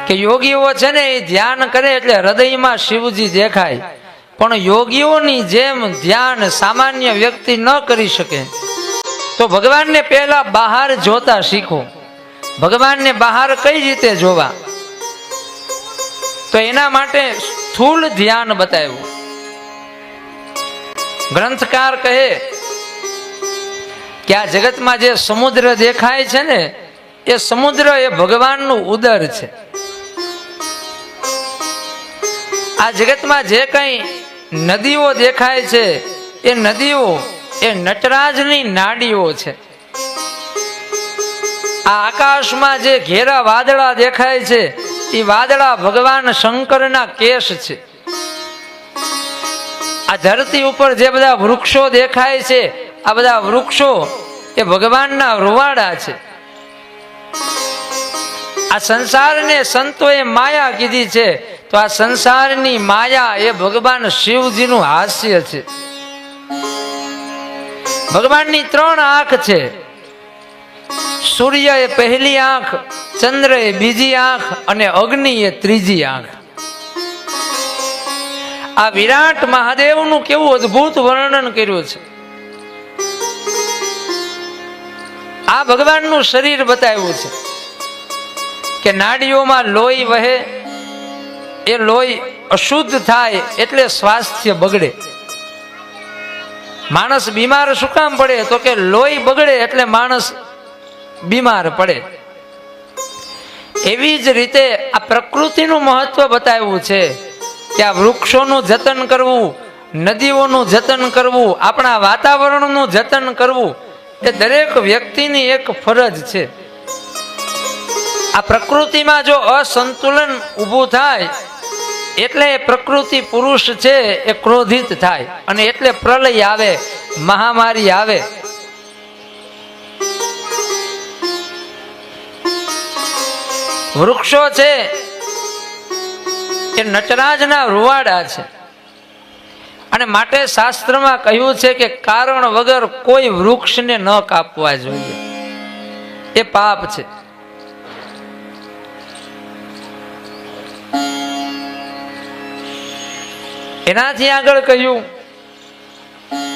કે યોગીઓ છે ને એ ધ્યાન કરે એટલે હૃદયમાં શિવજી દેખાય, પણ યોગીઓની જેમ ધ્યાન સામાન્ય વ્યક્તિ ન કરી શકે. તો ભગવાનને પહેલા બહાર જોતા શીખો. ભગવાનને બહાર કઈ રીતે જોવા? તો એના માટે સ્થૂળ ધ્યાન બતાવ્યું. ગ્રંથકાર કહે કે આ જગતમાં જે સમુદ્ર દેખાય છે ને, એ સમુદ્ર એ ભગવાનનું ઉદર છે. આ જગતમાં જે કઈ નદીઓ દેખાય છે, એ નદીઓ એ નટરાજની નાડીઓ છે. આ આકાશમાં જે ઘેરા વાદળા દેખાય છે, એ વાદળા ભગવાન શંકરના કેશ છે. આ ધરતી ઉપર જે બધા વૃક્ષો દેખાય છે, આ બધા વૃક્ષો એ ભગવાનના રૂવાડા છે. આ સંસારને સંતોએ માયા કીધી છે, તો આ સંસારની માયા એ ભગવાન શિવજીનું હાસ્ય છે. ભગવાનની 3 આંખ છે. સૂર્ય એ પહેલી આંખ, ચંદ્ર એ બીજી આંખ અને અગ્નિ એ ત્રીજી આંખ. આ વિરાટ મહાદેવનું કેવું અદ્ભુત વર્ણન કર્યું છે. આ ભગવાનનું શરીર બતાવ્યું છે કે નાડીઓમાં લોહી વહે, એ લોહી અશુદ્ધ થાય એટલે સ્વાસ્થ્ય બગડે. માણસ બીમાર શું કામ પડે? તો કે લોહી બગડે એટલે માણસ બીમાર પડે. એવી જ રીતે આ પ્રકૃતિનું મહત્વ બતાવ્યું છે કે આ વૃક્ષોનું જતન કરવું, નદીઓનું જતન કરવું, આપણા વાતાવરણનું જતન કરવું એ દરેક વ્યક્તિની એક ફરજ છે. આ પ્રકૃતિમાં જો અસંતુલન ઊભું થાય એટલે પ્રકૃતિ પુરુષ છે એ ક્રોધિત થાય, અને એટલે પ્રલય આવે, મહામારી આવે. વૃક્ષો છે એ નટરાજના રૂવાડા છે, અને માટે શાસ્ત્રમાં કહ્યું છે કે કારણ વગર કોઈ વૃક્ષને ન કાપવા જોઈએ, એ પાપ છે. એનાથી આગળ કહ્યું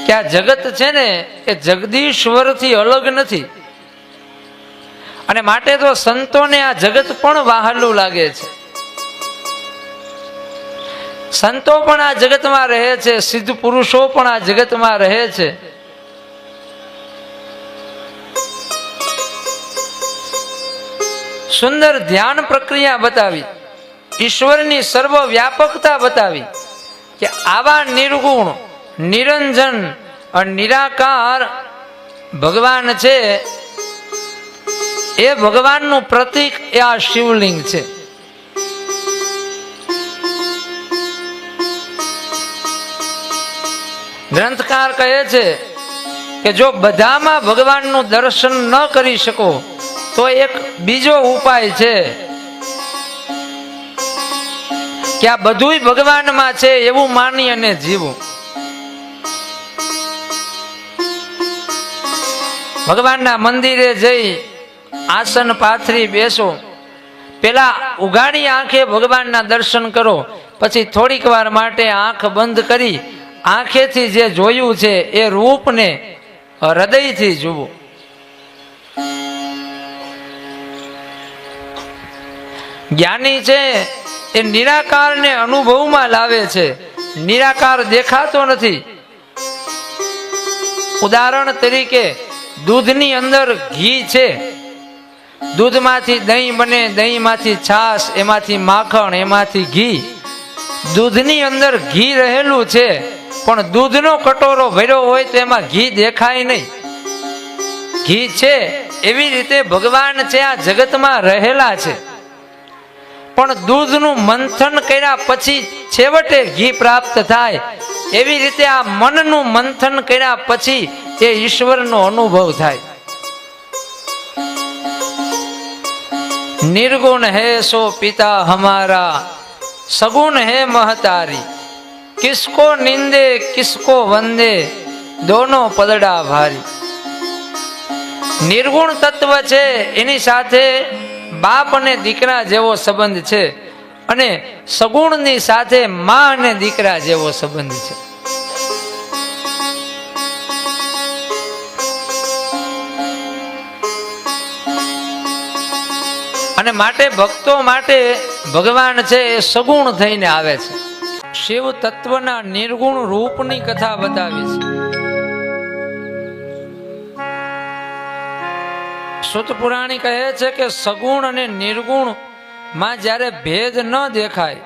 કે આ જગત છે ને એ જગદીશ્વરથી અલગ નથી, અને માટે તો સંતોને આ જગત પણ વહાલું લાગે છે. સંતો પણ આ જગતમાં રહે છે, સિદ્ધ પુરુષો પણ આ જગતમાં રહે છે. સુંદર ધ્યાન પ્રક્રિયા બતાવી, ઈશ્વરની સર્વ વ્યાપકતા બતાવી કે આવા નિર્ગુણ, નિરંજન અને નિરાકાર ભગવાન છે. એ ભગવાનનું પ્રતીક એ આ શિવલિંગ છે. ગ્રંથકાર કહે છે કે જો બધામાં ભગવાનનું દર્શન ન કરી શકો તો એક બીજો ઉપાય છે કે આ બધુંય ભગવાનમાં છે એવું માની અને જીવવું. ભગવાનના મંદિરે જઈ આસન પાથરી બેસો, પેલા ઉઘાડી આંખે ભગવાનના દર્શન કરો, પછી થોડીક વાર માટે આંખ બંધ કરી આંખેથી જે જોયું છે એ રૂપને હૃદયથી જુઓ. જ્ઞાની છે એ નિરાકારને અનુભવમાં લાવે છે, નિરાકાર દેખાતો નથી. ઉદાહરણ તરીકે દૂધની અંદર ઘી છે, દૂધમાંથી દહીં બને, દહીંમાંથી છાશ, એમાંથી માખણ, એમાંથી ઘી. દૂધની અંદર ઘી રહેલું છે, પણ દૂધનો કટોરો ભર્યો હોય તો એમાં ઘી દેખાય નહીં. ઘી છે એવી રીતે ભગવાન છે આ જગતમાં રહેલા છે, પણ દૂધનું મંથન કર્યા પછી છેવટે ઘી પ્રાપ્ત થાય. એવી રીતે આ મનનું મંથન કર્યા પછી એ ઈશ્વરનો અનુભવ થાય. निर्गुण है सो पिता हमारा, सगुण है महतारी, किसको निंदे किसको वंदे, दोनों पदड़ा भारी. निर्गुण तत्व છે એની સાથે બાપ અને દીકરા જેવો સંબંધ છે અને સગુણની સાથે મા અને દીકરા જેવો સંબંધ છે. અને માટે ભક્તો માટે ભગવાન છે એ સગુણ થઈને આવે છે. શિવ તત્વના નિર્ગુણ રૂપની કથા બતાવી છે. સુત પુરાણી કહે છે કે સગુણ અને નિર્ગુણ માં જ્યારે ભેદ ન દેખાય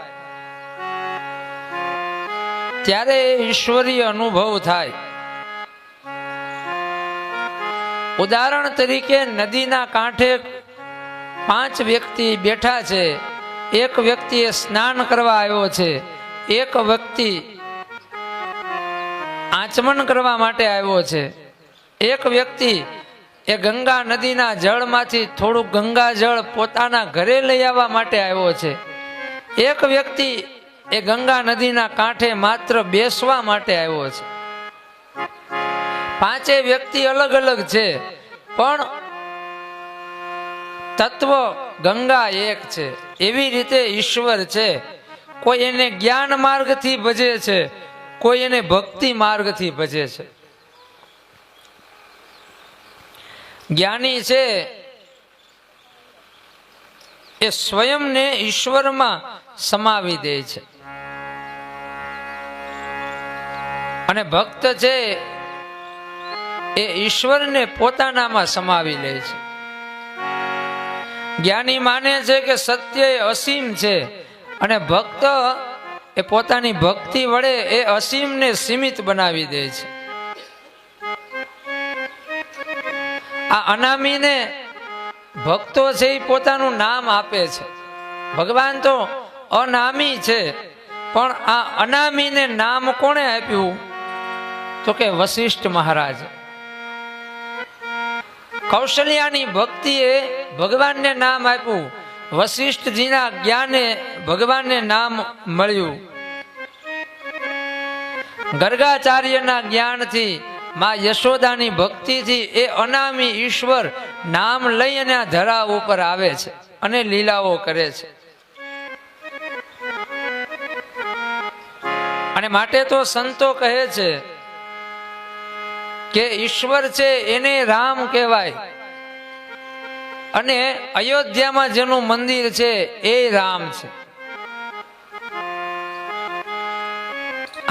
ત્યારે ઈશ્વરીય અનુભવ થાય. ઉદાહરણ તરીકે નદીના કાંઠે 5 વ્યક્તિ બેઠા છે. એક વ્યક્તિ સ્નાન કરવા આવ્યો છે, એક વ્યક્તિ આચમન કરવા માટે આવ્યો છે, એક વ્યક્તિ એ ગંગા નદીના જળમાંથી થોડું ગંગા જળ પોતાના ઘરે લઈ આવવા માટે આવ્યો છે, એક વ્યક્તિ એ ગંગા નદીના કાંઠે માત્ર બેસવા માટે આવ્યો છે. 5 વ્યક્તિ અલગ અલગ છે પણ તત્વ ગંગા એક છે. એવી રીતે ઈશ્વર છે. કોઈ એને જ્ઞાન માર્ગથી ભજે છે, કોઈ એને ભક્તિ માર્ગથી ભજે છે. જ્ઞાની છે એ સ્વયંને ઈશ્વરમાં સમાવી દે છે અને ભક્ત છે એ ઈશ્વરને પોતાનામાં સમાવી લે છે. જ્ઞાની માને છે કે સત્ય એ અસીમ છે અને ભક્ત એ પોતાની ભક્તિ વડે એ અસીમને સીમિત બનાવી દે છે. આ અનામીને ભક્તો છે એ પોતાનું નામ આપે છે. ભગવાન તો અનામી છે પણ આ અનામીને નામ કોણે આપ્યું તો કે વશિષ્ઠ મહારાજ. કૌશલ્યાની ભક્તિએ ભગવાનને નામ આપ્યું. વશિષ્ઠજીના જ્ઞાને ભગવાનને નામ મળ્યું. ગર્ગાચાર્યના જ્ઞાનથી માં યશોદાની ભક્તિથી એ અનામી ઈશ્વર નામ લઈ અને આ ધરા ઉપર આવે છે અને લીલાઓ કરે છે. અને માટે તો સંતો કહે છે કે ઈશ્વર છે એને રામ કહેવાય અને અયોધ્યામાં જેનું મંદિર છે એ રામ છે.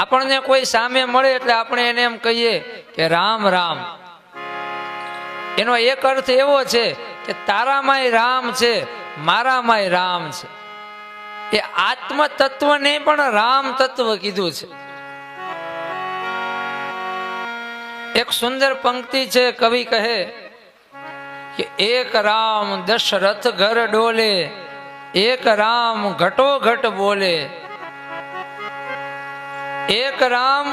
આપણને કોઈ સામે મળે એટલે આપણે એને એમ કહીએ કે રામ રામ. એનો એક અર્થ એવો છે કે તારામાંય રામ છે, મારામાંય રામ છે. એ આત્મ તત્વને પણ રામ તત્વ કીધું છે. એક સુંદર પંક્તિ છે. કવિ કહે કે એક રામ દશરથ ઘર ડોલે, એક રામ ઘટો ઘટ બોલે, एक राम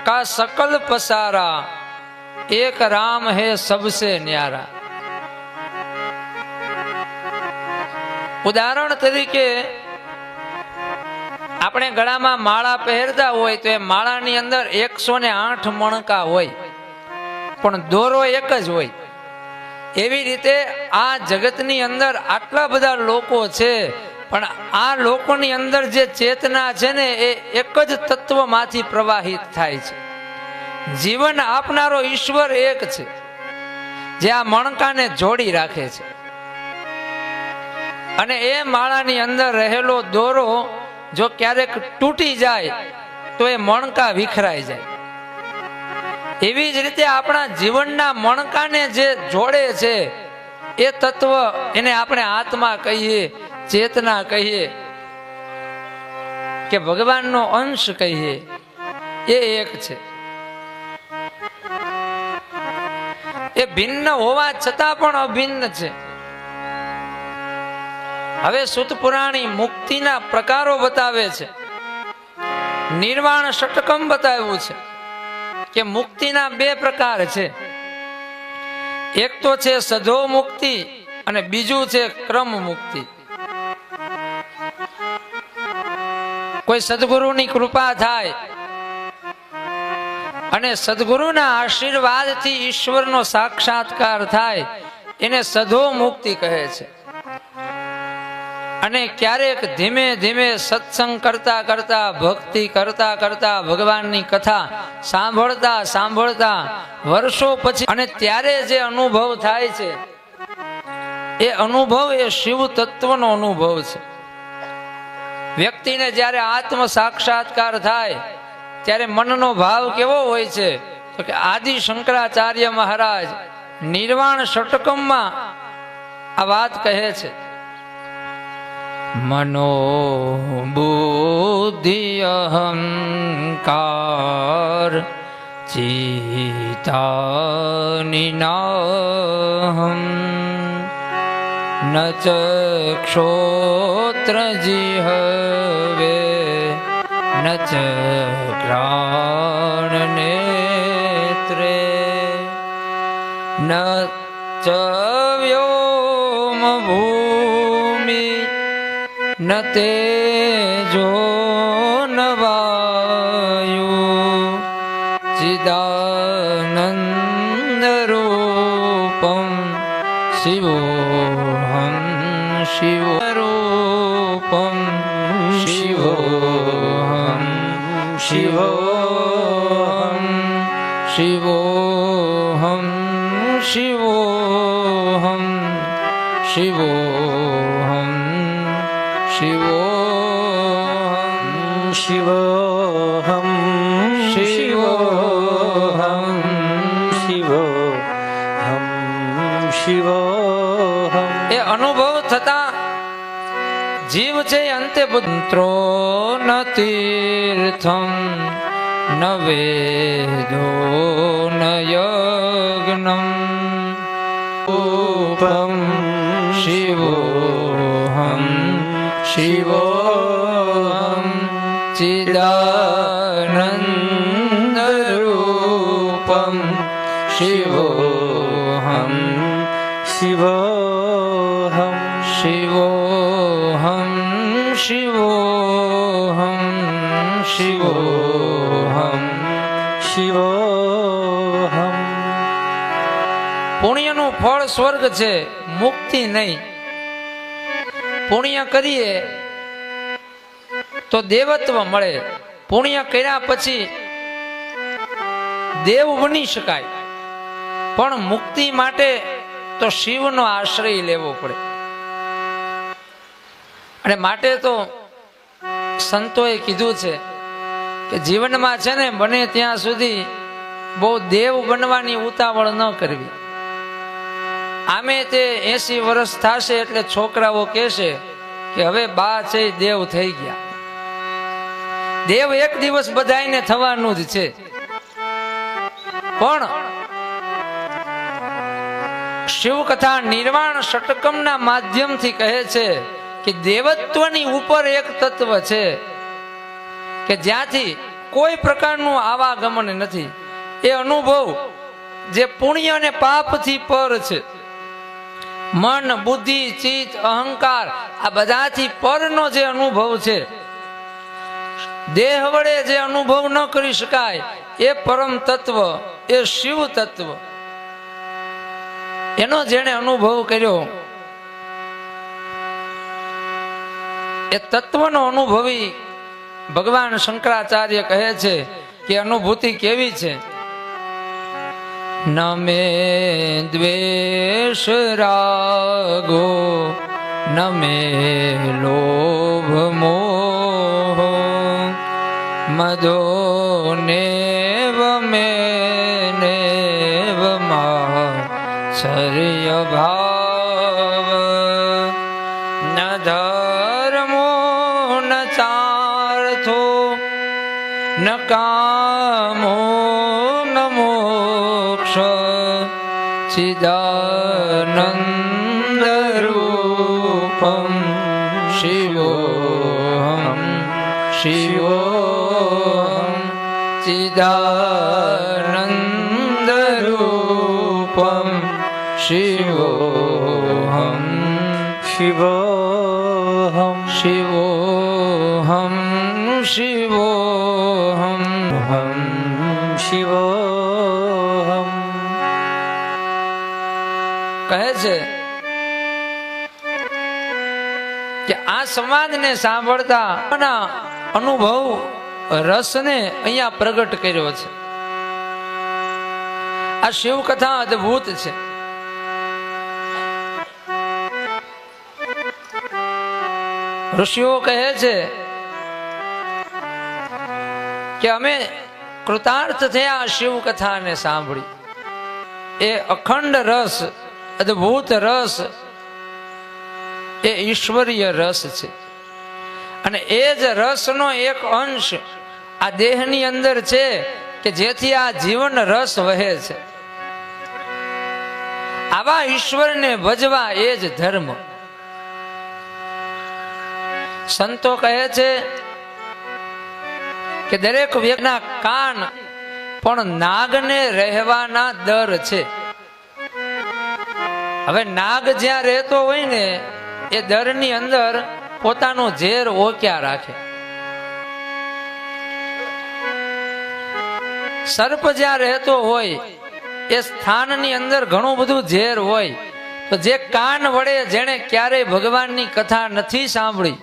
का सकल पसारा, एक राम है सबसे न्यारा. ઉદાહરણ તરીકે આપણે ગળામાં માળા પહેરતા હોય તો એ માળાની અંદર 108 મણકા હોય પણ દોરો એક જ હોય. એવી રીતે આ જગતની અંદર આટલા બધા લોકો છે પણ આ લોકોની અંદર જે ચેતના છે ને એ એક જ તત્વમાંથી પ્રવાહિત થાય છે. જીવન આપનારો ઈશ્વર એક છે જે આ મણકાને જોડી રાખે છે અને એ માળાની અંદર રહેલો દોરો જો ક્યારેક તૂટી જાય તો એ મણકા વિખરાઈ જાય. એવી જ રીતે આપણા જીવનના મણકાને જે જોડે છે એ તત્વ, એને આપણે આત્મા કહીએ, ચેતના કહીએ કે ભગવાનનો અંશ કહીએ, એ એક છે. એ ભિન્ન હોવા છતાં પણ અભિન્ન છે. હવે સુત પુરાણી મુક્તિના પ્રકારો બતાવે છે. નિર્વાણ ષટકમ બતાવ્યું છે કે મુક્તિના 2 પ્રકાર છે. એક તો છે સધો મુક્તિ અને બીજું છે ક્રમ મુક્તિ. કોઈ સદગુરુની કૃપા થાય અને સદગુરુના આશીર્વાદથી ઈશ્વરનો સાક્ષાત્કાર થાય એને સધો મુક્તિ કહે છે. અને ક્યારેક ધીમે ધીમે સત્સંગ કરતા કરતા ભક્તિ કરતા કરતા ભગવાનની કથા સાંભળતા સાંભળતા વર્ષો પછી અને ત્યારે જે અનુભવ થાય છે એ અનુભવ એ શિવ તત્વનો અનુભવ છે. વ્યક્તિને જ્યારે આત્મ સાક્ષાત્કાર થાય ત્યારે મનનો ભાવ કેવો હોય છે તો કે આદિ શંકરાચાર્ય મહારાજ નિર્વાણ ષટકમમાં આ વાત કહે છે. મનો બુદ્ધિ અહંકાર ચિતાનિનાહમ ન ચક્ષોત્ર જીહવે ન ચ ઘ્રાણનેત્રે ન ચ વ્યોમ ભૂમિ ન તેજો ન વાયુ ચિદાનંદ રૂપમ શિવોહમ શિવરૂપમ શિવોહમ શિવોહમ શિવોહમ શિવોહમ શિવોહમ શિવોહમ શિવોહમ શિવોહમ શિવોહમ શિવોહમ. એ અનુભવ થતા જીવ છે અંતે પુત્રો ન તીર્થમ ન વેદો ન યજ્ઞમ રૂપમ શિવોહમ શિવોહમ ચિદાનંદ રૂપમ શિવોહમ શિવોહમ શિવોહમ શિવોહમ શિવોહમ શિવોહમ. પુણ્યનું ફળ સ્વર્ગ છે, મુક્તિ નહીં. પુણ્ય કરીએ તો દેવત્વ મળે. પુણ્ય કર્યા પછી દેવ બની શકાય, પણ મુક્તિ માટે તો શિવનો આશ્રય લેવો પડે. અને માટે તો સંતોએ કીધું છે કે જીવનમાં છે ને બને ત્યાં સુધી બહુ દેવ બનવાની ઉતાવળ ન કરવી. આમે તે 80 વર્ષ થશે એટલે છોકરાઓ કહેશે કે હવે બા છે દેવ થઈ ગયા. દેવ એક દિવસ બધાને થવાનું જ છે, પણ શિવકથા નિર્વાણ ષટકમના માધ્યમથી કહે છે કે દેવત્વની ઉપર એક તત્વ છે કે જ્યાંથી કોઈ પ્રકારનું આવાગમન નથી. એ અનુભવ જે પુણ્ય અને પાપથી પર છે. મન, બુદ્ધિ, ચિત્ત, અહંકાર આ બધાથી પરનો જે અનુભવ છે, દેહ વડે જે અનુભવ ન કરી શકાય એ પરમ તત્વ, એ શિવ તત્વ, એનો જેણે અનુભવ કર્યો એ તત્વનો અનુભવી ભગવાન શંકરાચાર્ય કહે છે કે અનુભૂતિ કેવી છે. ન મે દ્વેષ રાગો ન મે લોભ મોહ મદો નેવ મે નેવ માત્સર્ય ભાવ ન ધર્મો ન ચાર્થો ન કામો ન મોક્ષ ચિદાનંદ રૂપમ શિવોહમ શિવોહમ ચિદાનંદ રૂપમ શિવોહમ શિવોહમ શિવોહમ શિવોહમ શિવોહમ. કહે છે કે આ સંવાદને સાંભળતા અનુભવ રસને અહીંયા પ્રગટ કર્યો છે. આ શિવ કથા અદ્ભુત છે. ઋષિઓ કહે છે કે અમે કૃતાર્થ થયા શિવ કથાને સાંભળી. એ અખંડ રસ, અદ્ભુત રસ, એ ઈશ્વરીય રસ છે. અને એ જ રસનો એક અંશ આ દેહની અંદર છે કે જેથી આ જીવન રસ વહે છે. આવા ઈશ્વરને ભજવા એ જ ધર્મ. સંતો કહે છે કે દરેક વ્યક્તિના કાન પણ નાગને રહેવાના દર છે. હવે નાગ જ્યાં રહેતો હોય ને એ દરની અંદર પોતાનું ઝેર ઓક્યા રાખે. સર્પ જ્યાં રહેતો હોય એ સ્થાનની અંદર ઘણું બધું ઝેર હોય. તો જે કાન વડે જેણે ક્યારેય ભગવાનની કથા નથી સાંભળી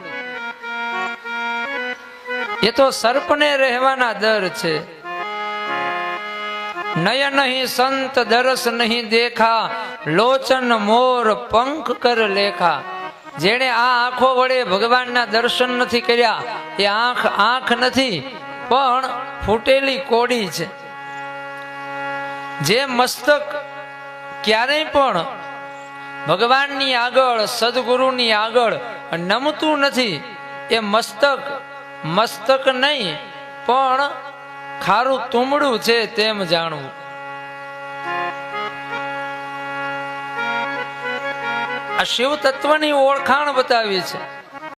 એ તો સર્પને રહેવાના દર છે. નયન નહીં સંત દરસ નહીં દેખા, લોચન મોર પંખ કર લેખા. જેણે આ આંખો વડે ભગવાનના દર્શન નથી કર્યા એ આંખ નથી પણ ફૂટેલી કોડી છે. જે મસ્તક ક્યારેય પણ ભગવાનની આગળ, સદગુરુની આગળ નમતું નથી એ મસ્તક નહીં પણ ખારું તુમડું છે તેમ જાણવું. આ શિવ તત્વની ઓળખાણ બતાવી છે.